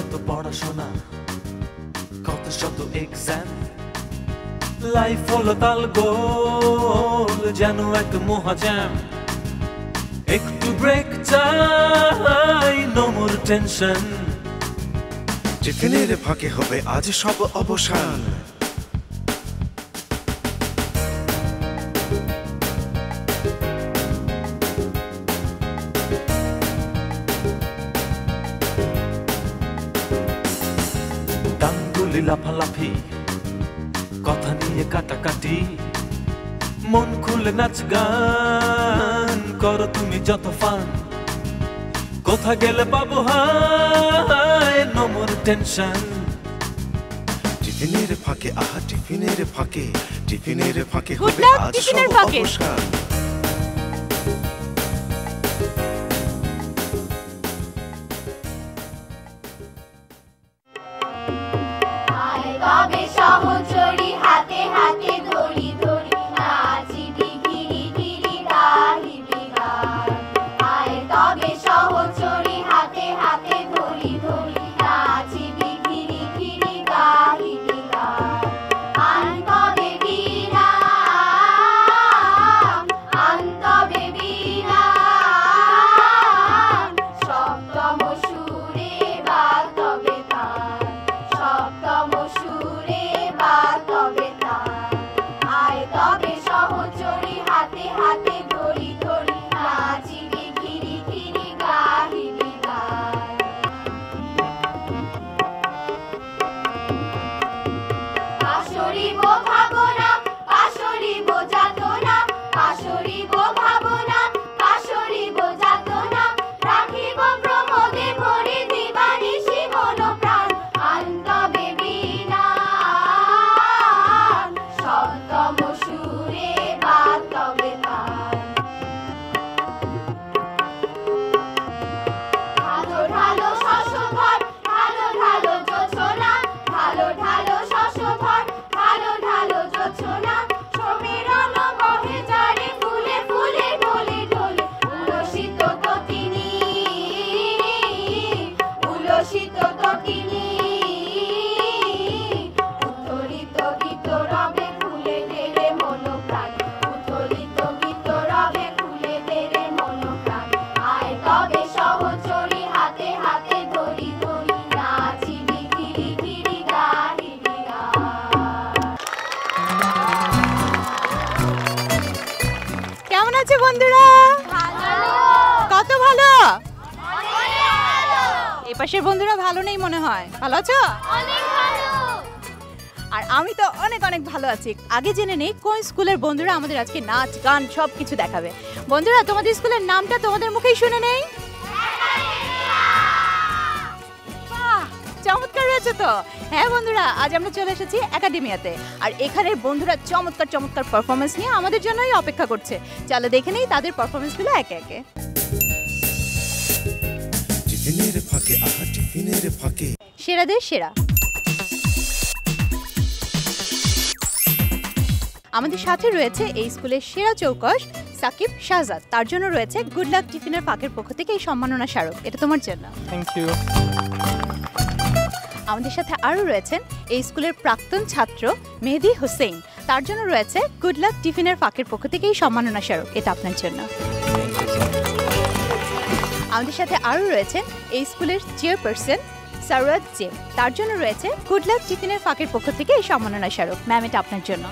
এত পড়াশোনা, কত শত এক্সাম, লাইফ হলো তাল গোল যেন এক মহাজ্যাম। একটু ব্রেক চাই, নো মোর টেনশন। টিফিনের ফাঁকে হবে আজ সব অবসান। গাঙ্গুলি লাফালাফি, কথা নিয়ে কাটাকাটি, মন খুলে নাচ গান করো তুমি যত ফান। কোথা গেলে পাবো হায়, নো মোর টেনশন। টিফিনের ফাঁকে আহা টিফিনের ফাঁকে, টিফিনের ফাঁকে Good হবে luck, আজ টিফিনের সব ফাঁকে। অবসান। তবে সহচরী হাতে হাতে ধরি ধরি নাচিবি ঘিরি ঘিরি গাহিবি গান। আয় তবে সহচরী হাতে হাতে ধরি ধরি নাচিবি ঘিরি ঘিরি গাহিবি গান। আনতবে বীণা, আনতবে বীণা, সপ্তম সুরে বাজবে তান, সপ্তম সুরে বাজবে তান। আয় তবে সহচরী হাতে হাতে ধরি ধরি নাচিবি ঘিরি ঘিরি গাহিবি গান। পাশরিব ভাবনা, পাশরিব যাতনা, পাশরিব ভাবনা, পাশরিব যাতনা, রাখিব প্রমোদে ভরে দিবানিশি মন প্রাণ। আনতবে বীণা, সপ্তম সুরে বাজবে তান। ঢালো ঢালো শশধর, ঢালো ঢালো জোছনা, ঢালো ঢালো শশধর, ঢালো ঢালো জোছনা, সমীরণ বহে যারে ফুলে ফুলে ঢলে ঢলে। উলসিত তটিনী, উলসিত তটিনী, উত্থলিত গীত রবে খুলে দেরে মন প্রাণ, উত্থলিত গীত রবে খুলে দেরে মন প্রাণ। আয় তবে সহচরী হাতে হাতে ধরি ধরি নাচিবি ঘিরি ঘিরি গাহিবি গান। কেমন আছে বন্ধুরা? কত ভালো? এই পাশের বন্ধুরা ভালো নেই মনে হয়। ভালো আছো? আর আমি তো অনেক অনেক ভালো আছি। আগে জেনে নেই কোন স্কুলের বন্ধুরা আমাদের আজকে নাচ গান সব কিছু দেখাবে। বন্ধুরা, তোমাদের স্কুলের নামটা তোমাদের মুখেই শুনে নেই। বাহ, চমৎকার হয়েছে তো। হ্যাঁ বন্ধুরা, আজ আমরা চলে এসেছি একাডেমিয়াতে। আর এখানের বন্ধুরা চমৎকার চমৎকার পারফরমেন্স নিয়ে আমাদের জন্যই অপেক্ষা করছে। চলো দেখে নেই তাদের পারফরমেন্সগুলো একে একে। টিফিনের ফাঁকে আহা টিফিনের ফাঁকে। সেরাদের সেরা। আমাদের সাথে রয়েছে এই স্কুলের সেরা চৌকস সাকিব শাহজাদ। তার জন্য রয়েছে গুড লাক টিফিনের ফাঁকের পক্ষ থেকে এই সম্মাননা স্মারক। এটা তোমার জন্য। Thank you. আমাদের সাথে আরও রয়েছেন এই স্কুলের প্রাক্তন ছাত্র মেহেদি হোসেন। তার জন্য রয়েছে গুড লাক টিফিনের ফাঁকের পক্ষ থেকে এই সম্মাননা স্মারক। এটা আপনার জন্য। আমাদের সাথে আরও রয়েছেন এই স্কুলের চেয়ারপারসন সারওয়াত জেম। তার জন্য রয়েছে গুড লাক টিফিনের ফাঁকের পক্ষ থেকে এই সম্মাননা স্মারক। ম্যাম, এটা আপনার জন্য।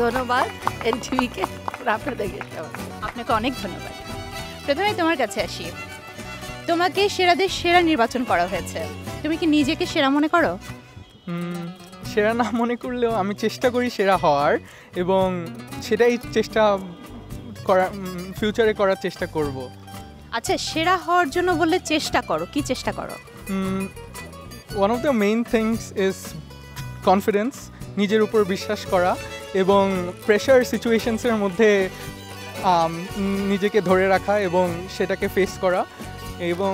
ধন্যবাদ এনটিভিকে আপনাদেরকে সবাই। আপনাকে অনেক ধন্যবাদ। প্রথমে তোমার কাছে আসি। তোমাকে সেরাদের সেরা নির্বাচন করা হয়েছে। তুমি কি নিজেকে সেরা মনে করো? সেরা না মনে করলেও আমি চেষ্টা করি সেরা হওয়ার, এবং সেটাই চেষ্টা করা, ফিউচারে করার চেষ্টা করব। আচ্ছা, সেরা হওয়ার জন্য বললে চেষ্টা করো, কি চেষ্টা করো? One of the main things is confidence, নিজের উপর বিশ্বাস করা, এবং প্রেশার সিচুয়েশনসের মধ্যে নিজেকে ধরে রাখা এবং সেটাকে ফেস করা, এবং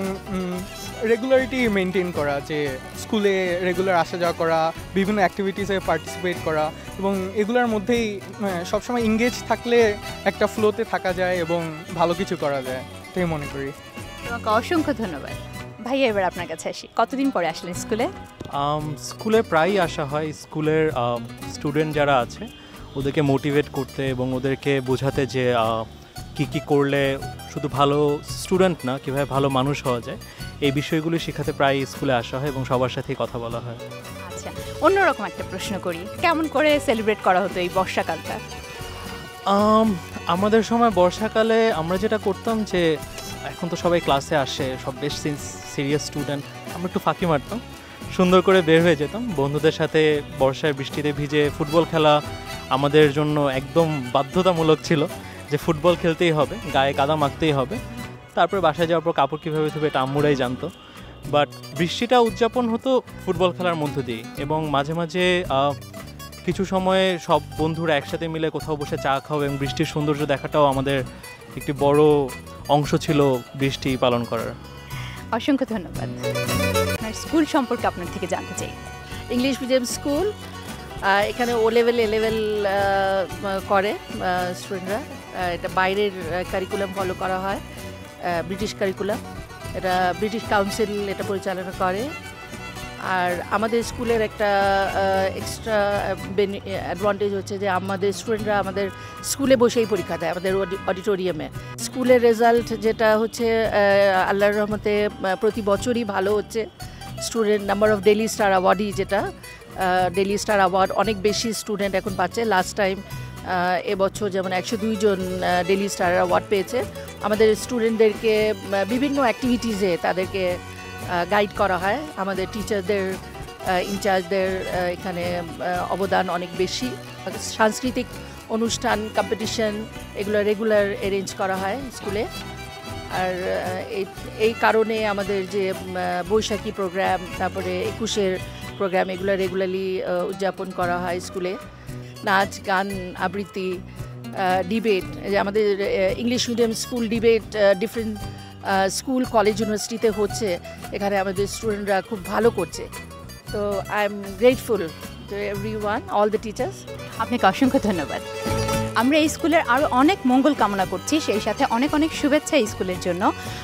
রেগুলারিটি মেনটেন করা, যে স্কুলে রেগুলার আসা যাওয়া করা, বিভিন্ন অ্যাক্টিভিটিসে পার্টিসিপেট করা, এবং এগুলোর মধ্যেই সবসময় এঙ্গেজ থাকলে একটা ফ্লোতে থাকা যায় এবং ভালো কিছু করা যায়, তাই মনে করি। তোমাকে অসংখ্য ধন্যবাদ। ভাইয়া এবার আপনার কাছে আসি, কতদিন পরে আসলেন স্কুলে? স্কুলে প্রায়ই আসা হয়। স্কুলের স্টুডেন্ট যারা আছে ওদেরকে মোটিভেট করতে এবং ওদেরকে বোঝাতে যে কি করলে শুধু ভালো স্টুডেন্ট না, কীভাবে ভালো মানুষ হওয়া যায়, এই বিষয়গুলি শেখাতে প্রায় স্কুলে আসা হয় এবং সবার সাথেই কথা বলা হয়। আচ্ছা, অন্যরকম একটা প্রশ্ন করি, কেমন করে সেলিব্রেট করা হতো এই বর্ষাকালটা? আমাদের সময় বর্ষাকালে আমরা যেটা করতাম যে, এখন তো সবাই ক্লাসে আসে, সব বেশ সিরিয়াস স্টুডেন্ট, আমরা একটু ফাঁকি মারতাম, সুন্দর করে বের হয়ে যেতাম বন্ধুদের সাথে। বর্ষায় বৃষ্টিতে ভিজে ফুটবল খেলা আমাদের জন্য একদম বাধ্যতামূলক ছিল যে ফুটবল খেলতেই হবে, গায়ে কাদা মাখতেই হবে। তারপরে বাসায় যাওয়ার পর কাপড় কীভাবে ধুবে এটা আম্মুরাই জানতো। বাট বৃষ্টিটা উদযাপন হতো ফুটবল খেলার মধ্য দিয়ে, এবং মাঝে মাঝে কিছু সময়ে সব বন্ধুরা একসাথে মিলে কোথাও বসে চা খাওয়া এবং বৃষ্টির সৌন্দর্য দেখাটাও আমাদের একটি বড় অংশ ছিল বৃষ্টি পালন করার। অসংখ্য ধন্যবাদ। আপনার স্কুল সম্পর্কে আপনার থেকে জানতে চাই। ইংলিশ মিডিয়াম স্কুল, এখানে ও লেভেল এ লেভেল করে স্টুডেন্টরা। এটা বাইরের কারিকুলাম ফলো করা হয়, ব্রিটিশ কারিকুলাম। এটা ব্রিটিশ কাউন্সিল এটা পরিচালনা করে। আর আমাদের স্কুলের একটা এক্সট্রা অ্যাডভান্টেজ হচ্ছে যে আমাদের স্টুডেন্টরা আমাদের স্কুলে বসেই পরীক্ষা দেয়, আমাদের অডিটোরিয়ামে। স্কুলের রেজাল্ট যেটা হচ্ছে আল্লাহর রহমতে প্রতি বছরই ভালো হচ্ছে। Student number of daily star অ্যাওয়ার্ডই যেটা ডেইলি স্টার অ্যাওয়ার্ড অনেক বেশি স্টুডেন্ট এখন পাচ্ছে। লাস্ট টাইম এবছর যেমন 102 জন ডেইলি স্টার অ্যাওয়ার্ড পেয়েছে। আমাদের স্টুডেন্টদেরকে বিভিন্ন অ্যাক্টিভিটিসে তাদেরকে গাইড করা হয়। আমাদের টিচারদের, ইনচার্জদের এখানে অবদান অনেক বেশি। সাংস্কৃতিক অনুষ্ঠান, কম্পিটিশন এগুলো রেগুলার অ্যারেঞ্জ করা হয় স্কুলে। আর এই কারণে আমাদের যে বৈশাখী প্রোগ্রাম, তারপরে 21-এর প্রোগ্রাম, এগুলো রেগুলারলি উদযাপন করা হয় স্কুলে। নাচ, গান, আবৃত্তি, ডিবেট, যে আমাদের English medium school debate different school, college, ইউনিভার্সিটিতে হচ্ছে। এখানে আমাদের স্টুডেন্টরা খুব ভালো করছে। তো I am grateful to everyone, all the teachers. আপনাকে অসংখ্য ধন্যবাদ। আমরা এই স্কুলের আরও অনেক মঙ্গল কামনা করছি, সেই সাথে অনেক অনেক শুভেচ্ছা এই স্কুলের জন্য।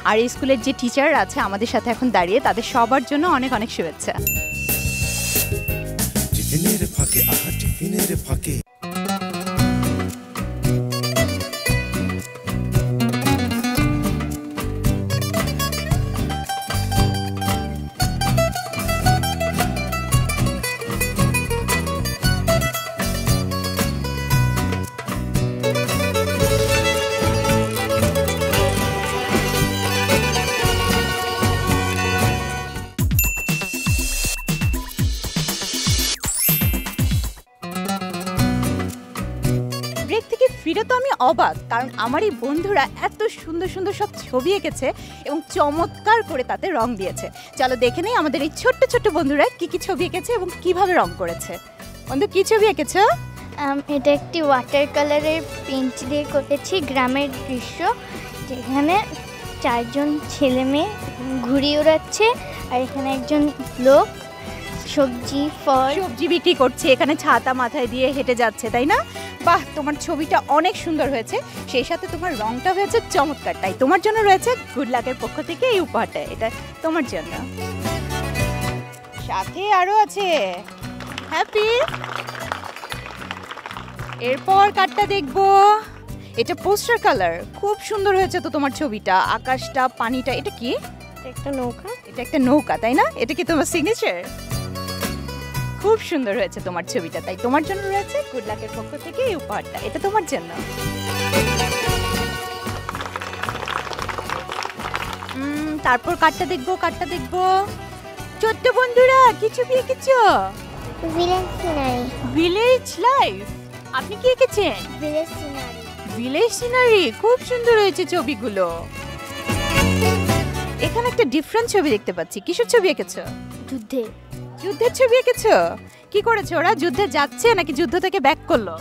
আর এই স্কুলের যে টিচাররা আছে আমাদের সাথে এখন দাঁড়িয়ে, তাদের সবার জন্য অনেক অনেক শুভেচ্ছা। টিফিনের ফাঁকে, আহা টিফিনের ফাঁকে। ব্রেক থেকে ফিরে তো আমি অবাক, কারণ আমার এই বন্ধুরা এত সুন্দর সুন্দর সব ছবি এঁকেছে এবং চমৎকার করে তাতে রং দিয়েছে। চলো দেখে নেই আমাদের এই ছোট্ট ছোট্ট বন্ধুরা কি কি ছবি এঁকেছে এবং কিভাবে রং করেছে। বন্ধু, কি ছবি এঁকেছ? এটা একটি ওয়াটার কালারের পেইন্ট দিয়ে করেছি গ্রামের দৃশ্য, যেখানে 4জন ছেলে মেয়ে ঘুড়ি ওড়াচ্ছে, আর এখানে একজন লোক সবজি বিক্রি করছে, এখানে ছাতা মাথায় দিয়ে হেঁটে যাচ্ছে, তাই না? বাহ, তোমার ছবিটা অনেক সুন্দর হয়েছে, সেই সাথে তোমার রংটা হয়েছে চমৎকার। তাই তোমার জন্য রয়েছে গুড লাকের পক্ষ থেকে এই উপহারটা, এটা তোমার জন্য। সাথে আরো আছে হ্যাপি। এরপর কার্ডটা দেখবো, এটা পোস্টার কালার, খুব সুন্দর হয়েছে তো তোমার ছবিটা। আকাশটা, পানিটা, এটা কি? একটা নৌকা। এটা একটা নৌকা, তাই না? এটা কি তোমার সিগনেচার? খুব সুন্দর হয়েছে তোমার ছবিটা, তাই তোমার জন্য রয়েছে গুড লাকের পক্ষ থেকে এই উপহারটা, এটা তোমার জন্য। তারপর কার্ডটা দেখবো। ছোট্ট বন্ধুরা, কি ছবি এঁকেছো? Village life. আপনি কি এঁকেছেন? Village scenery. খুব সুন্দর হয়েছে ছবিগুলো। এখানে একটা ডিফারেন্ট ছবি দেখতে পাচ্ছি, কিসের ছবি এঁকেছো? যুদ্ধের ছবি এঁকেছো। কি করেছে ওরা? যুদ্ধে যাচ্ছে নাকি যুদ্ধ থেকে ব্যাক করলো?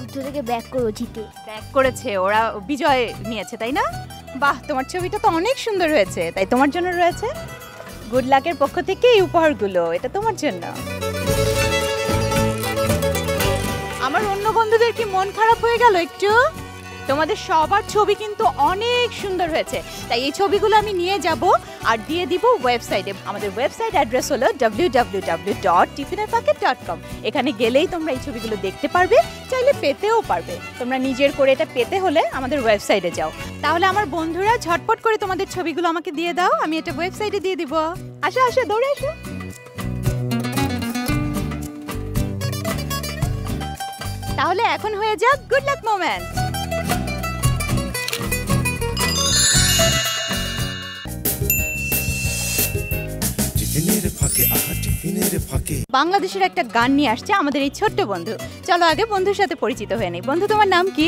ব্যাক করেছে, ওরা বিজয় নিয়েছে, তাই না? বাহ, তোমার ছবিটা তো অনেক সুন্দর হয়েছে, তাই তোমার জন্য রয়েছে গুড লাকের পক্ষ থেকে এই উপহারগুলো, এটা তোমার জন্য। আমার অন্য বন্ধুদের কি মন খারাপ হয়ে গেল একটু? তোমাদের সবার ছবি কিন্তু অনেক সুন্দর হয়েছে, তাই এই ছবিগুলো আমি নিয়ে যাব আর দিয়ে দিব ওয়েবসাইটে। আমাদের ওয়েবসাইট অ্যাড্রেস হলো www.tiffinerpacket.com। এখানে গেলেই তোমরা এই ছবিগুলো দেখতে পারবে, চাইলে পেতেও পারবে। তোমরা নিজের করে এটা পেতে হলে আমাদের ওয়েবসাইটে যাও। তাহলে আমার বন্ধুরা ঝটপট করে তোমাদের ছবিগুলো আমাকে দিয়ে দাও, আমি এটা ওয়েবসাইটে দিয়ে দিব। আসো আসো, দৌড়ে আসো। তাহলে এখন হয়ে যাক গুড লাক মোমেন্ট। বাংলাদেশের একটা গান নিয়ে আসছে আমাদের এই ছোট্ট বন্ধু। চলো আগে বন্ধুর সাথে পরিচিত হয়ে নেই। বন্ধু, তোমার নাম কি?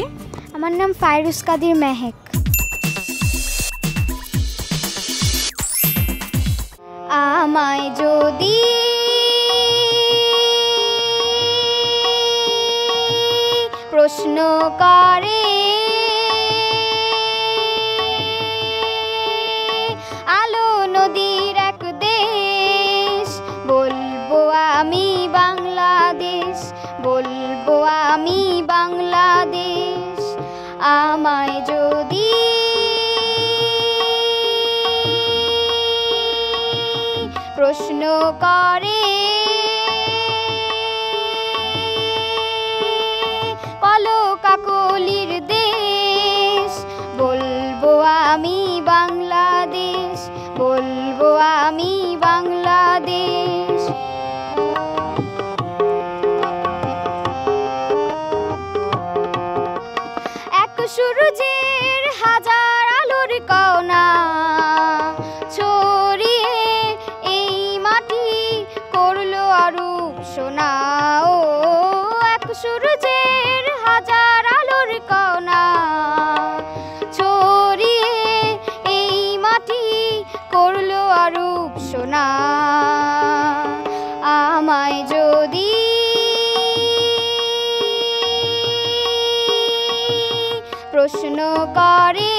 আমার নাম ফাইরুজ কাদির মেহেক। আমায় যদি প্রশ্ন করে আলো নদীর এক দেশ, বলবো আমি বাংলাদেশ, বলবো আমি বাংলাদেশ। আমায় যদি প্রশ্ন করে কাকলির দেশ, বলবো আমি বাংলাদেশ, বলবো আমি বাংলাদেশ। এক সূর্যের হাজার আলোর কণা ছড়িয়ে এই মাটি করলো অরূপ সোনা। ও এক সূর্যের হাজার আলোর কণা ছড়িয়ে এই মাটি করলো অরূপ সোনা। আমায় যদি প্রশ্ন করে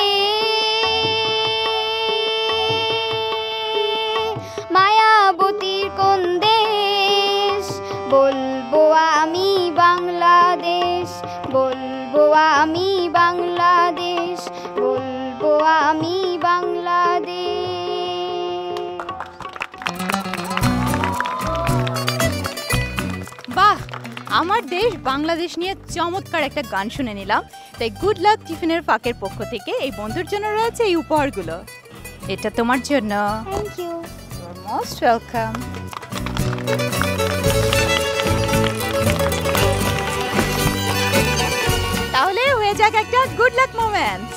মায়াবতীর কোন দেশ, বলবো আমি বাংলাদেশ, বলবো আমি বাংলাদেশ, বলবো আমি বাংলাদেশ। বাহ, আমার দেশ বাংলাদেশ নিয়ে চমৎকার একটা গান শুনে নিলাম। তাই গুড লাক টিফিনের ফাঁকের পক্ষ থেকে এই বন্ধুর জন্য রয়েছে এই উপহারগুলো। এটা তোমার জন্য। Thank you. Your most welcome. তাহলে হয়ে যাক একটা গুড লাক মোমেন্ট।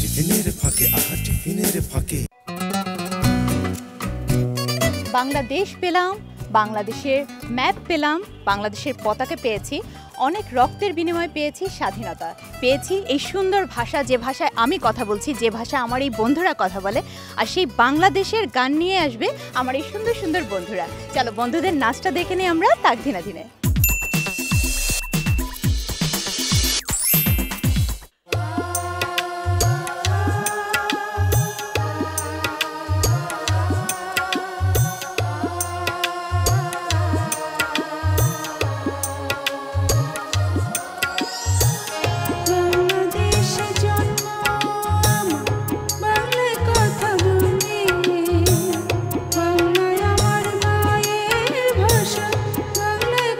টিফিনের ফাঁকে, আহা টিফিনের ফাঁকে। বাংলাদেশ পেলাম, বাংলাদেশের ম্যাপ পেলাম, বাংলাদেশের পতাকা পেয়েছি, অনেক রক্তের বিনিময়ে পেয়েছি স্বাধীনতা, পেয়েছি এই সুন্দর ভাষা, যে ভাষায় আমি কথা বলছি, যে ভাষা আমার এই বন্ধুরা কথা বলে। আর সেই বাংলাদেশের গান নিয়ে আসবে আমার এই সুন্দর সুন্দর বন্ধুরা। চলো বন্ধুদের নাচটা দেখে নিই আমরা তাক ধিনা ধিনে। বাংলায় আমার মায়ের ভাষা, বাংলায়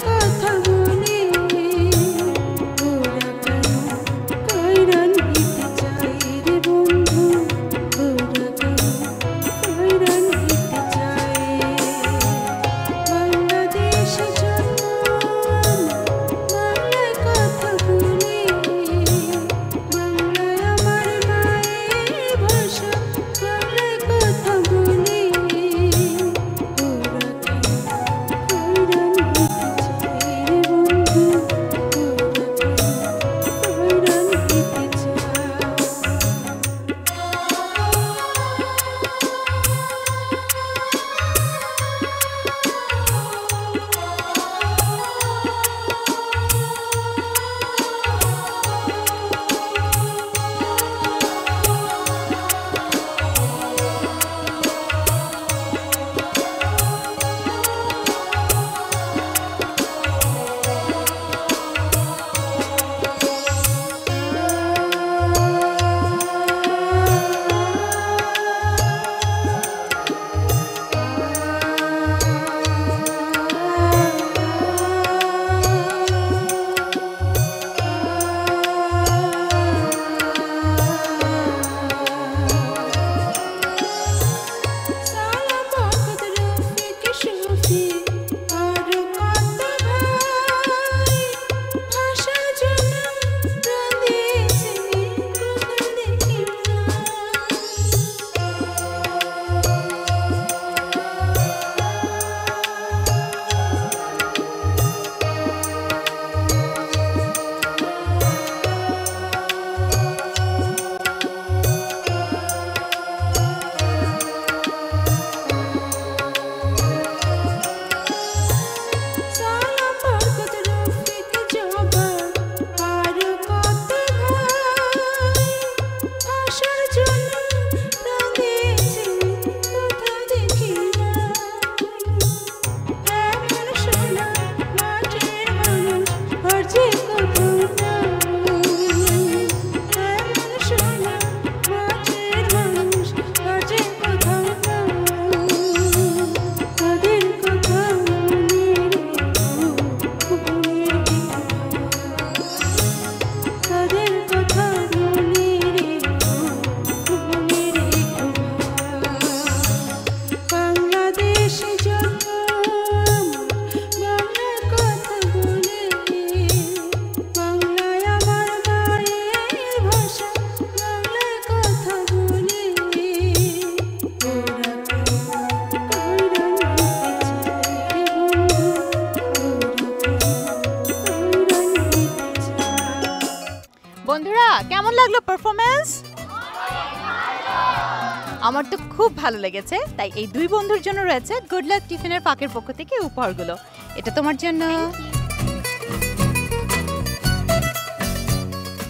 আমার তো খুব ভালো লেগেছে, তাই এই দুই বন্ধুর জন্য রয়েছে গুড লাক টিফিনের ফাঁকের পক্ষ থেকে উপহারগুলো। এটা তোমার জন্য।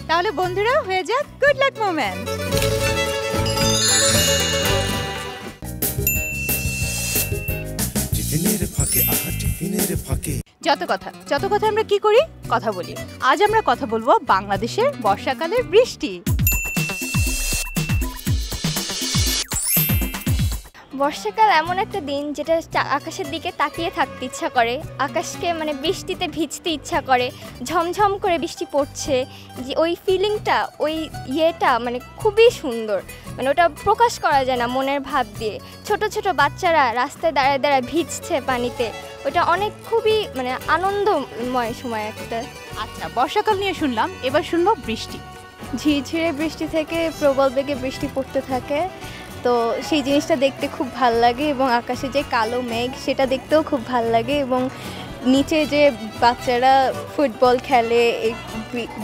তাহলে বন্ধুরা হয়ে যাক গুড লাক মোমেন্ট। টিফিনের ফাঁকে টিফিনের ফাঁকে যত কথা আমরা কি করি, কথা বলি। আজ আমরা কথা বলবো বাংলাদেশের বর্ষাকালের বৃষ্টি। বর্ষাকাল এমন একটা দিন যেটা আকাশের দিকে তাকিয়ে থাকতে ইচ্ছা করে, আকাশকে মানে বৃষ্টিতে ভিজতে ইচ্ছা করে, ঝমঝম করে বৃষ্টি পড়ছে, যে ওই ফিলিংটা, ওই ইয়েটা মানে খুবই সুন্দর, মানে ওটা প্রকাশ করা যায় না মনের ভাব দিয়ে। ছোট ছোট বাচ্চারা রাস্তায় দাঁড়ায় দাঁড়ায় ভিজছে পানিতে, ওটা অনেক খুবই মানে আনন্দময় সময় একটা। আচ্ছা, বর্ষাকাল নিয়ে শুনলাম, এবার শুনবো বৃষ্টি। ঝিরঝিরে বৃষ্টি থেকে প্রবল বেগে বৃষ্টি পড়তে থাকে, তো সেই জিনিসটা দেখতে খুব ভাল লাগে, এবং আকাশে যে কালো মেঘ সেটা দেখতেও খুব ভাল লাগে, এবং নিচে যে বাচ্চারা ফুটবল খেলে এই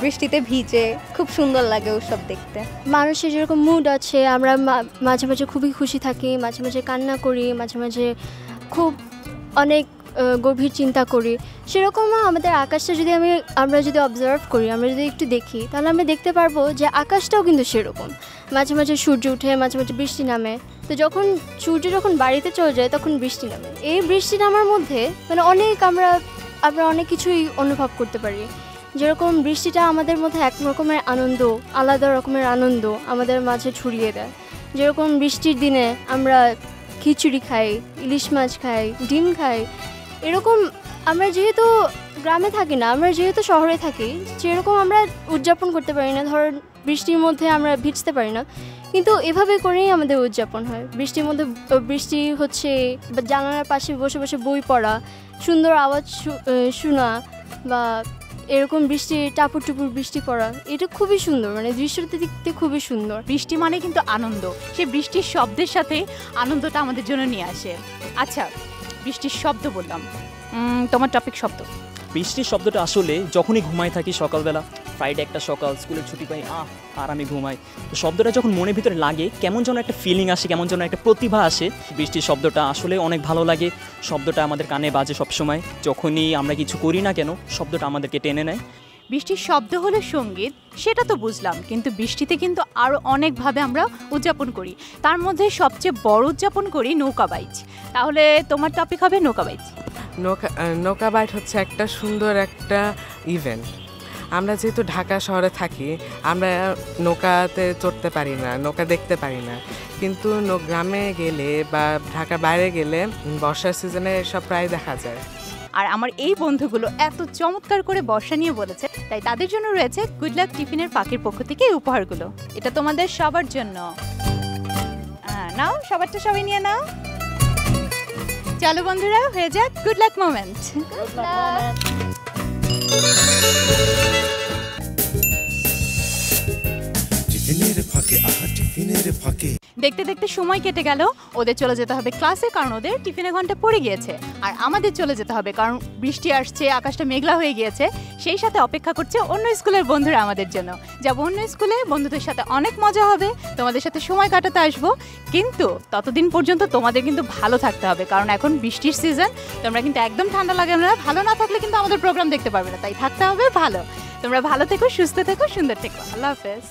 বৃষ্টিতে ভিজে, খুব সুন্দর লাগে ওসব দেখতে। মানুষের যেরকম মুড আছে, আমরা মাঝে মাঝে খুবই খুশি থাকি, মাঝে মাঝে কান্না করি, মাঝে মাঝে খুব অনেক গভীর চিন্তা করি, সেরকমও আমাদের আকাশটা যদি আমরা যদি অবজার্ভ করি, আমরা যদি একটু দেখি, তাহলে আমরা দেখতে পারবো যে আকাশটাও কিন্তু সেরকম। মাঝে মাঝে সূর্য উঠে, মাঝে মাঝে বৃষ্টি নামে, তো যখন সূর্য যখন বাড়িতে চলে যায় তখন বৃষ্টি নামে। এই বৃষ্টি নামার মধ্যে মানে আমরা অনেক কিছুই অনুভব করতে পারি। যেরকম বৃষ্টিটা আমাদের মধ্যে এক রকমের আনন্দ, আলাদা রকমের আনন্দ আমাদের মাঝে ছড়িয়ে দেয়। যেরকম বৃষ্টির দিনে আমরা খিচুড়ি খাই, ইলিশ মাছ খাই, ডিম খাই, এরকম আমরা যেহেতু গ্রামে থাকি না, আমরা যেহেতু শহরে থাকি, সেরকম আমরা উদযাপন করতে পারি না। ধর বৃষ্টির মধ্যে আমরা ভিজতে পারি না, কিন্তু এভাবে করেই আমাদের উদযাপন হয়। বৃষ্টির মধ্যে বৃষ্টি হচ্ছে জানালার পাশে বসে বসে বই পড়া, সুন্দর আওয়াজ শোনা, বা এরকম বৃষ্টি টাপুর টুপুর বৃষ্টি পড়া, এটা খুবই সুন্দর, মানে দৃশ্যটা দেখতে খুবই সুন্দর। বৃষ্টি মানে কিন্তু আনন্দ, সেই বৃষ্টির শব্দের সাথে আনন্দটা আমাদের জন্য নিয়ে আসে। আচ্ছা, বৃষ্টির শব্দ বললাম, তোমার টপিক শব্দ। বৃষ্টির শব্দটা আসলে যখনই ঘুমাই থাকি সকালবেলা, ফ্রাইডে একটা সকাল, স্কুলের ছুটি পাই, আর আমি ঘুমাই, তো শব্দটা যখন মনের ভিতরে লাগে, কেমন যেন একটা ফিলিং আসে, কেমন যেন একটা প্রতিভা আসে। বৃষ্টির শব্দটা আসলে অনেক ভালো লাগে। শব্দটা আমাদের কানে বাজে সবসময়, যখনই আমরা কিছু করি না কেন শব্দটা আমাদেরকে টেনে নেয়। বৃষ্টির শব্দ হলো সঙ্গীত, সেটা তো বুঝলাম, কিন্তু বৃষ্টিতে কিন্তু আরও অনেকভাবে আমরা উদযাপন করি। তার মধ্যে সবচেয়ে বড় উদযাপন করি নৌকা বাইচ। তাহলে তোমার টপিক হবে নৌকা বাইচ। নৌকা বাইচ হচ্ছে একটা সুন্দর একটা ইভেন্ট। আমরা যেহেতু ঢাকা শহরে থাকি, আমরা নৌকাতে চড়তে পারি না, নৌকা দেখতে পারি না, কিন্তু গ্রামে গেলে বা ঢাকার বাইরে গেলে বর্ষার সিজনে সব প্রায় দেখা যায়। আর আমার এই বন্ধুগুলো এত চমৎকার করে বর্ষা নিয়ে বলেছে, তাই তাদের জন্য রয়েছে গুড লাক টিফিনের ফাঁকের পক্ষ থেকে এই উপহারগুলো। এটা তোমাদের সবার জন্য। নাও, সবারটা সবাই নিয়ে নাও। চলো বন্ধুরা, হয়ে যাক গুড লাক মোমেন্ট। টিফিনের ফাঁকে টিফিনের ফাঁকে। দেখতে দেখতে সময় কেটে গেল, ওদের চলে যেতে হবে ক্লাসে, কারণ ওদের টিফিনের ঘন্টা পড়ে গিয়েছে। আর আমাদের চলে যেতে হবে, কারণ বৃষ্টি আসছে, আকাশটা মেঘলা হয়ে গিয়েছে। সেই সাথে অপেক্ষা করছে অন্য স্কুলের বন্ধুরা আমাদের জন্য। যাব অন্য স্কুলে, বন্ধুদের সাথে অনেক মজা হবে, তোমাদের সাথে সময় কাটাতে আসবো। কিন্তু ততদিন পর্যন্ত তোমাদের কিন্তু ভালো থাকতে হবে, কারণ এখন বৃষ্টির সিজন। তোমরা কিন্তু একদম ঠান্ডা লাগে না, ভালো না থাকলে কিন্তু আমাদের প্রোগ্রাম দেখতে পারবে না, তাই থাকতে হবে ভালো। তোমরা ভালো থেকো, সুস্থ থেকো, সুন্দর থেকো। আল্লাহ হাফেজ।